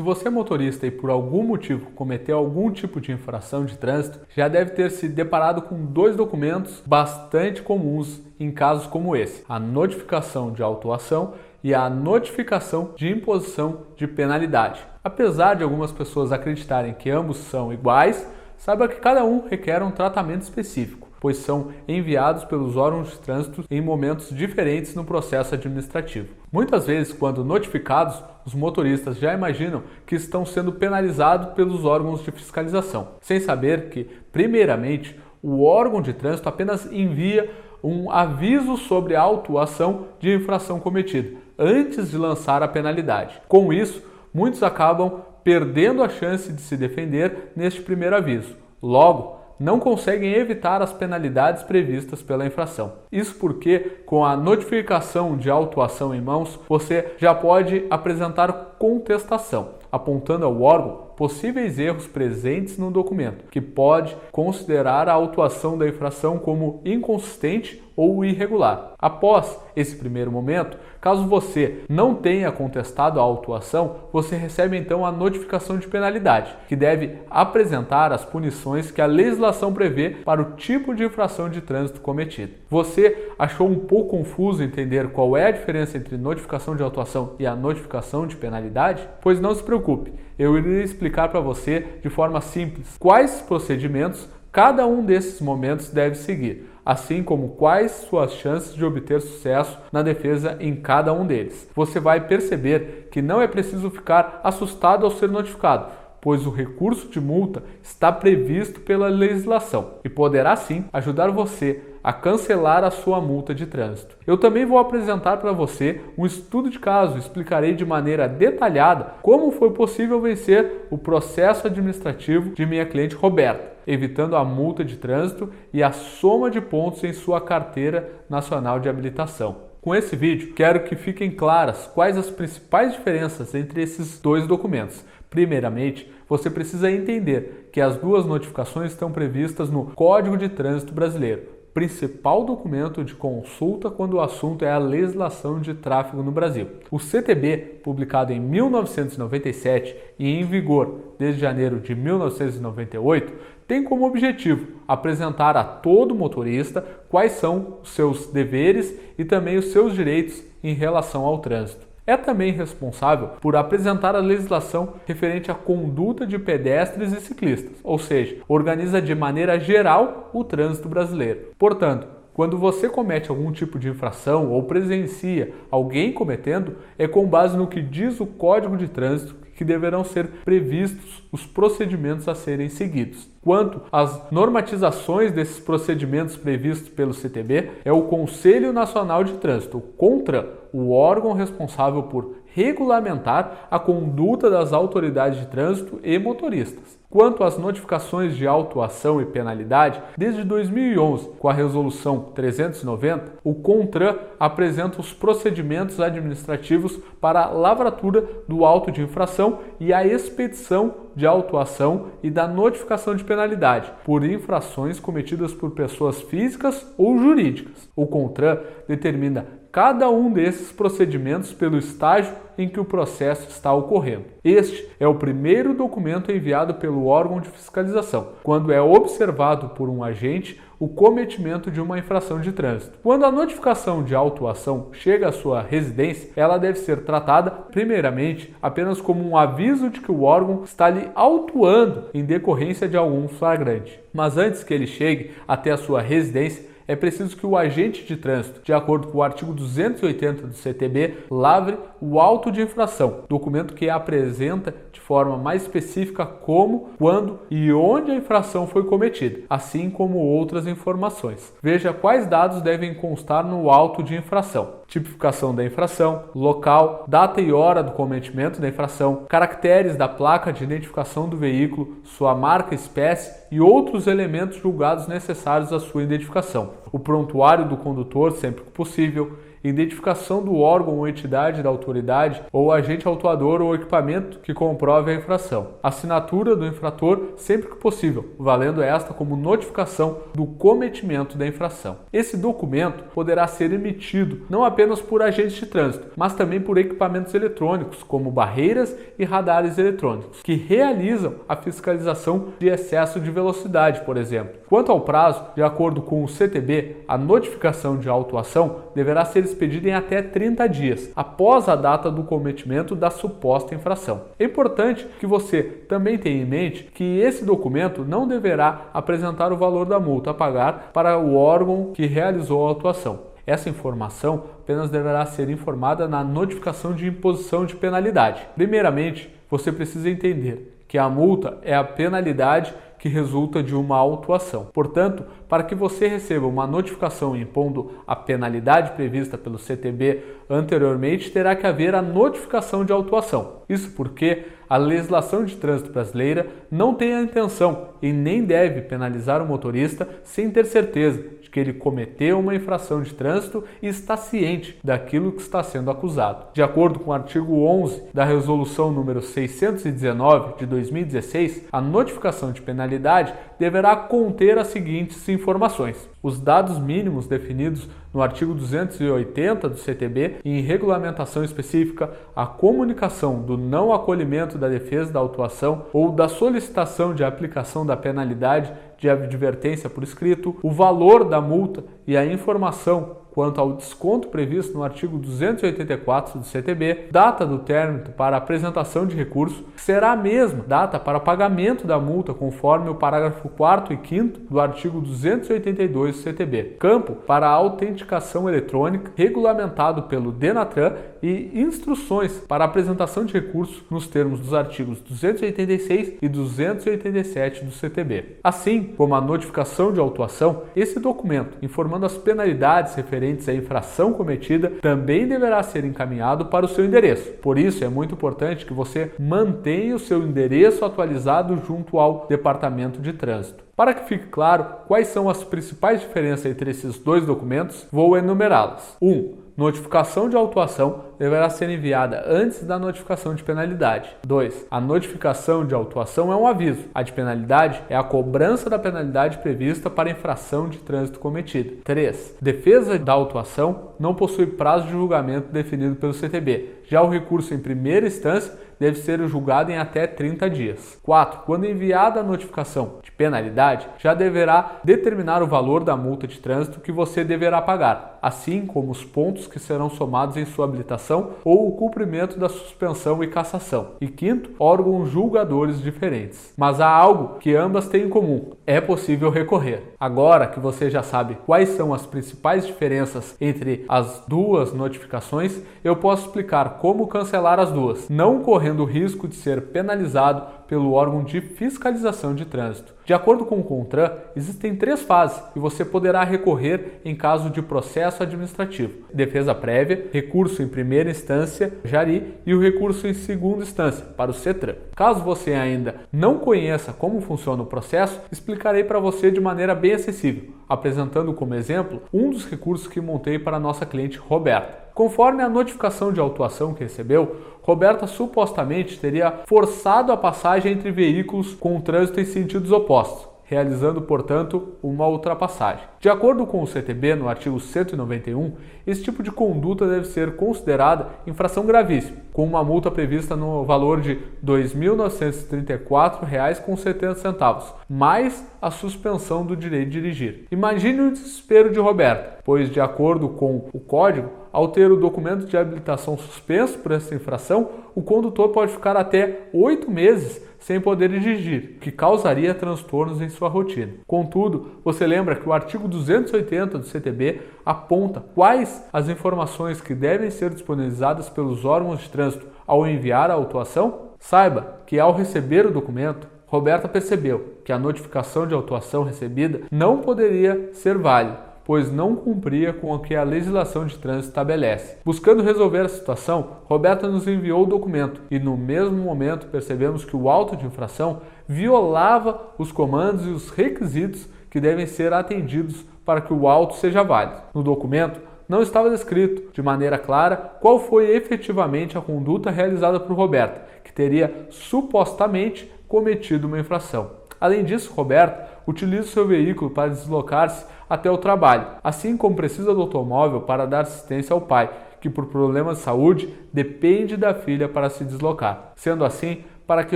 você é motorista e por algum motivo cometeu algum tipo de infração de trânsito, já deve ter se deparado com dois documentos bastante comuns em casos como esse: a notificação de autuação e a notificação de imposição de penalidade. Apesar de algumas pessoas acreditarem que ambos são iguais, saiba que cada um requer um tratamento específico, pois são enviados pelos órgãos de trânsito em momentos diferentes no processo administrativo. Muitas vezes, quando notificados, os motoristas já imaginam que estão sendo penalizados pelos órgãos de fiscalização, sem saber que, primeiramente, o órgão de trânsito apenas envia um aviso sobre a autuação de infração cometida, antes de lançar a penalidade. Com isso, muitos acabam perdendo a chance de se defender neste primeiro aviso. Logo, não conseguem evitar as penalidades previstas pela infração. Isso porque, com a notificação de autuação em mãos, você já pode apresentar contestação, apontando ao órgão possíveis erros presentes no documento, que pode considerar a autuação da infração como inconsistente ou irregular. Após esse primeiro momento, caso você não tenha contestado a autuação, você recebe então a notificação de penalidade, que deve apresentar as punições que a legislação prevê para o tipo de infração de trânsito cometida. Você achou um pouco confuso entender qual é a diferença entre notificação de autuação e a notificação de penalidade? Pois não se preocupe, eu irei explicar para você de forma simples quais procedimentos cada um desses momentos deve seguir, assim como quais suas chances de obter sucesso na defesa em cada um deles. Você vai perceber que não é preciso ficar assustado ao ser notificado, pois o recurso de multa está previsto pela legislação e poderá sim ajudar você a cancelar a sua multa de trânsito. Eu também vou apresentar para você um estudo de caso, explicarei de maneira detalhada como foi possível vencer o processo administrativo de minha cliente Roberta, evitando a multa de trânsito e a soma de pontos em sua carteira nacional de habilitação. Com esse vídeo, quero que fiquem claras quais as principais diferenças entre esses dois documentos. Primeiramente, você precisa entender que as duas notificações estão previstas no Código de Trânsito Brasileiro, principal documento de consulta quando o assunto é a legislação de tráfego no Brasil. O CTB, publicado em 1997 e em vigor desde janeiro de 1998, tem como objetivo apresentar a todo motorista quais são os seus deveres e também os seus direitos em relação ao trânsito. É também responsável por apresentar a legislação referente à conduta de pedestres e ciclistas, ou seja, organiza de maneira geral o trânsito brasileiro. Portanto, quando você comete algum tipo de infração ou presencia alguém cometendo, é com base no que diz o Código de Trânsito que deverão ser previstos os procedimentos a serem seguidos. Quanto às normatizações desses procedimentos previstos pelo CTB, é o Conselho Nacional de Trânsito, o CONTRAN, o órgão responsável por regulamentar a conduta das autoridades de trânsito e motoristas. Quanto às notificações de autuação e penalidade, desde 2011, com a Resolução 390, o CONTRAN apresenta os procedimentos administrativos para a lavratura do auto de infração e a expedição de autuação e da notificação de penalidade por infrações cometidas por pessoas físicas ou jurídicas. O CONTRAN determina cada um desses procedimentos pelo estágio em que o processo está ocorrendo. Este é o primeiro documento enviado pelo órgão de fiscalização, quando é observado por um agente o cometimento de uma infração de trânsito. Quando a notificação de autuação chega à sua residência, ela deve ser tratada, primeiramente, apenas como um aviso de que o órgão está lhe autuando em decorrência de algum flagrante. Mas antes que ele chegue até a sua residência, é preciso que o agente de trânsito, de acordo com o artigo 280 do CTB, lavre o auto de infração, documento que apresenta de forma mais específica como, quando e onde a infração foi cometida, assim como outras informações. Veja quais dados devem constar no auto de infração: tipificação da infração, local, data e hora do cometimento da infração, caracteres da placa de identificação do veículo, sua marca, espécie e outros elementos julgados necessários à sua identificação, o prontuário do condutor sempre que possível, identificação do órgão ou entidade da autoridade ou agente autuador ou equipamento que comprove a infração, assinatura do infrator sempre que possível, valendo esta como notificação do cometimento da infração. Esse documento poderá ser emitido não apenas por agentes de trânsito, mas também por equipamentos eletrônicos, como barreiras e radares eletrônicos, que realizam a fiscalização de excesso de velocidade, por exemplo. Quanto ao prazo, de acordo com o CTB, a notificação de autuação deverá ser expedida em até 30 dias, após a data do cometimento da suposta infração. É importante que você também tenha em mente que esse documento não deverá apresentar o valor da multa a pagar para o órgão que realizou a autuação. Essa informação apenas deverá ser informada na notificação de imposição de penalidade. Primeiramente, você precisa entender que a multa é a penalidade que resulta de uma autuação. Portanto, para que você receba uma notificação impondo a penalidade prevista pelo CTB anteriormente, terá que haver a notificação de autuação. Isso porque a legislação de trânsito brasileira não tem a intenção e nem deve penalizar o motorista sem ter certeza de que ele cometeu uma infração de trânsito e está ciente daquilo que está sendo acusado. De acordo com o artigo 11 da Resolução número 619 de 2016, a notificação de penalidade deverá conter as seguintes informações: os dados mínimos definidos no artigo 280 do CTB e em regulamentação específica, a comunicação do não acolhimento da defesa da autuação ou da solicitação de aplicação da penalidade de advertência por escrito, o valor da multa e a informação quanto ao desconto previsto no artigo 284 do CTB, data do término para apresentação de recurso, será a mesma data para pagamento da multa conforme o parágrafo 4º e 5º do artigo 282 do CTB. Campo para a autenticação eletrônica, regulamentado pelo DENATRAN, e instruções para apresentação de recurso nos termos dos artigos 286 e 287 do CTB. Assim como a notificação de autuação, esse documento, informando as penalidades referentes à infração cometida, também deverá ser encaminhado para o seu endereço. Por isso, é muito importante que você mantenha o seu endereço atualizado junto ao Departamento de Trânsito. Para que fique claro quais são as principais diferenças entre esses dois documentos, vou enumerá-las. 1. Notificação de autuação deverá ser enviada antes da notificação de penalidade. 2. A notificação de autuação é um aviso. A de penalidade é a cobrança da penalidade prevista para infração de trânsito cometida. 3. Defesa da autuação não possui prazo de julgamento definido pelo CTB. Já o recurso em primeira instância deve ser julgado em até 30 dias. 4. Quando enviada a notificação de penalidade, já deverá determinar o valor da multa de trânsito que você deverá pagar, assim como os pontos que serão somados em sua habilitação ou o cumprimento da suspensão e cassação. E 5º, órgãos julgadores diferentes. Mas há algo que ambas têm em comum: é possível recorrer. Agora que você já sabe quais são as principais diferenças entre as duas notificações, eu posso explicar como cancelar as duas, não correndo o risco de ser penalizado pelo órgão de fiscalização de trânsito. De acordo com o CONTRAN, existem 3 fases e você poderá recorrer em caso de processo administrativo: defesa prévia, recurso em primeira instância, JARI, e o recurso em segunda instância, para o CETRAN. Caso você ainda não conheça como funciona o processo, explicarei para você de maneira bem acessível, apresentando como exemplo um dos recursos que montei para a nossa cliente Roberta. Conforme a notificação de autuação que recebeu, Roberta supostamente teria forçado a passagem entre veículos com trânsito em sentidos opostos, realizando, portanto, uma ultrapassagem. De acordo com o CTB, no artigo 191, esse tipo de conduta deve ser considerada infração gravíssima, com uma multa prevista no valor de R$ 2.934,70, mais a suspensão do direito de dirigir. Imagine o desespero de Roberta, pois, de acordo com o Código, ao ter o documento de habilitação suspenso por essa infração, o condutor pode ficar até 8 meses sem poder dirigir, o que causaria transtornos em sua rotina. Contudo, você lembra que o artigo 280 do CTB aponta quais as informações que devem ser disponibilizadas pelos órgãos de trânsito ao enviar a autuação? Saiba que, ao receber o documento, Roberta percebeu que a notificação de autuação recebida não poderia ser válida, pois não cumpria com o que a legislação de trânsito estabelece. Buscando resolver a situação, Roberta nos enviou o documento e, no mesmo momento, percebemos que o auto de infração violava os comandos e os requisitos que devem ser atendidos para que o auto seja válido. No documento, não estava descrito de maneira clara qual foi efetivamente a conduta realizada por Roberta, que teria supostamente cometido uma infração. Além disso, Roberta utiliza o seu veículo para deslocar-se até o trabalho, assim como precisa do automóvel para dar assistência ao pai, que por problemas de saúde depende da filha para se deslocar. Sendo assim, para que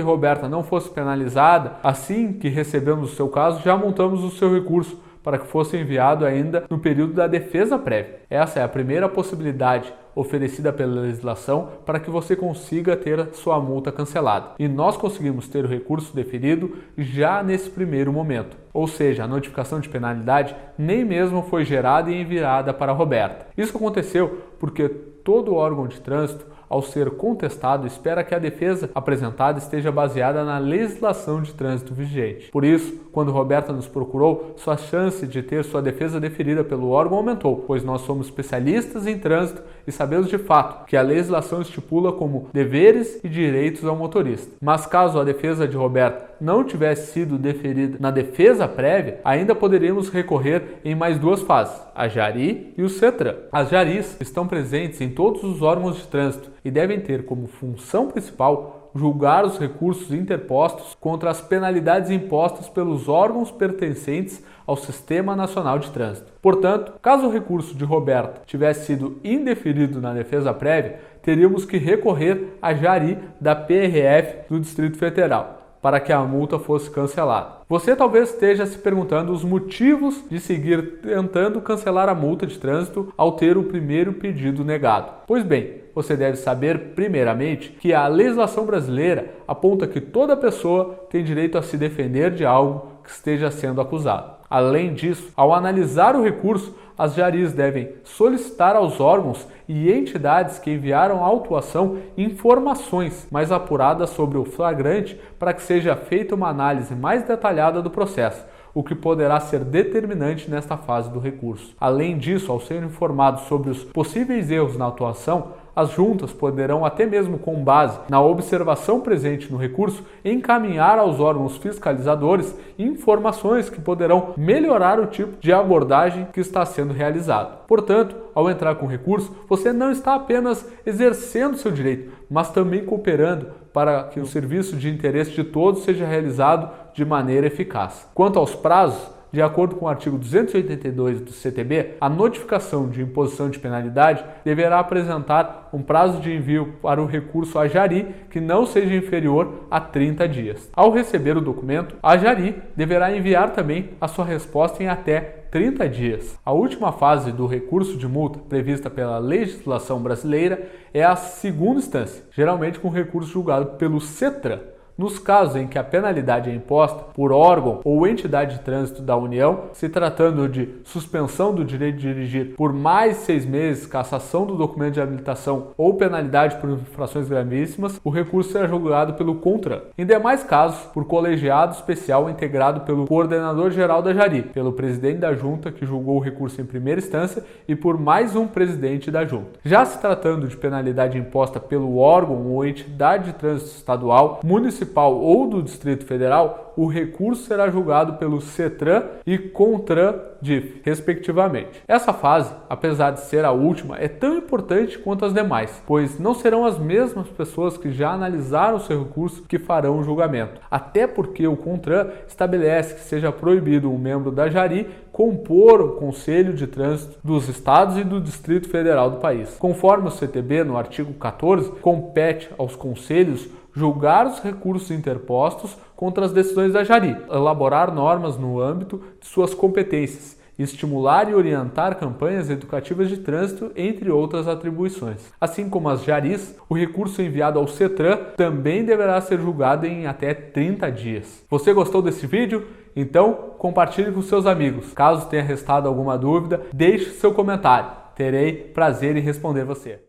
Roberta não fosse penalizada, assim que recebemos o seu caso, já montamos o seu recurso para que fosse enviado ainda no período da defesa prévia. Essa é a primeira possibilidade oferecida pela legislação para que você consiga ter sua multa cancelada. E nós conseguimos ter o recurso deferido já nesse primeiro momento. Ou seja, a notificação de penalidade nem mesmo foi gerada e enviada para Roberta. Isso aconteceu porque todo órgão de trânsito, ao ser contestado, espera que a defesa apresentada esteja baseada na legislação de trânsito vigente. Por isso, quando Roberta nos procurou, sua chance de ter sua defesa deferida pelo órgão aumentou, pois nós somos especialistas em trânsito e sabemos de fato que a legislação estipula como deveres e direitos ao motorista. Mas caso a defesa de Roberta não tivesse sido deferida na defesa prévia, ainda poderíamos recorrer em mais duas fases, a Jari e o CETRAN. As Jaris estão presentes em todos os órgãos de trânsito e devem ter como função principal julgar os recursos interpostos contra as penalidades impostas pelos órgãos pertencentes ao Sistema Nacional de Trânsito. Portanto, caso o recurso de Roberta tivesse sido indeferido na defesa prévia, teríamos que recorrer à Jari da PRF do Distrito Federal para que a multa fosse cancelada. Você talvez esteja se perguntando os motivos de seguir tentando cancelar a multa de trânsito ao ter o primeiro pedido negado. Pois bem, você deve saber, primeiramente, que a legislação brasileira aponta que toda pessoa tem direito a se defender de algo que esteja sendo acusado. Além disso, ao analisar o recurso, as Jaris devem solicitar aos órgãos e entidades que enviaram a autuação informações mais apuradas sobre o flagrante para que seja feita uma análise mais detalhada do processo, o que poderá ser determinante nesta fase do recurso. Além disso, ao serem informados sobre os possíveis erros na atuação, as juntas poderão, até mesmo com base na observação presente no recurso, encaminhar aos órgãos fiscalizadores informações que poderão melhorar o tipo de abordagem que está sendo realizado. Portanto, ao entrar com recurso, você não está apenas exercendo seu direito, mas também cooperando para que o serviço de interesse de todos seja realizado de maneira eficaz. Quanto aos prazos, de acordo com o artigo 282 do CTB, a notificação de imposição de penalidade deverá apresentar um prazo de envio para o recurso à Jari que não seja inferior a 30 dias. Ao receber o documento, a Jari deverá enviar também a sua resposta em até 30 dias. A última fase do recurso de multa prevista pela legislação brasileira é a segunda instância, geralmente com recurso julgado pelo CETRAN. Nos casos em que a penalidade é imposta por órgão ou entidade de trânsito da União, se tratando de suspensão do direito de dirigir por mais 6 meses, cassação do documento de habilitação ou penalidade por infrações gravíssimas, o recurso será julgado pelo CONTRAN. Em demais casos, por colegiado especial integrado pelo coordenador-geral da Jari, pelo presidente da junta que julgou o recurso em primeira instância e por mais um presidente da junta. Já se tratando de penalidade imposta pelo órgão ou entidade de trânsito estadual, municipal ou do Distrito Federal, o recurso será julgado pelo CETRAN e CONTRAN-DIF, respectivamente. Essa fase, apesar de ser a última, é tão importante quanto as demais, pois não serão as mesmas pessoas que já analisaram o seu recurso que farão o julgamento. Até porque o CONTRAN estabelece que seja proibido um membro da Jari compor o Conselho de Trânsito dos Estados e do Distrito Federal do país. Conforme o CTB, no artigo 14, compete aos conselhos julgar os recursos interpostos contra as decisões da Jari, elaborar normas no âmbito de suas competências, estimular e orientar campanhas educativas de trânsito, entre outras atribuições. Assim como as Jaris, o recurso enviado ao CETRAN também deverá ser julgado em até 30 dias. Você gostou desse vídeo? Então compartilhe com seus amigos. Caso tenha restado alguma dúvida, deixe seu comentário. Terei prazer em responder você.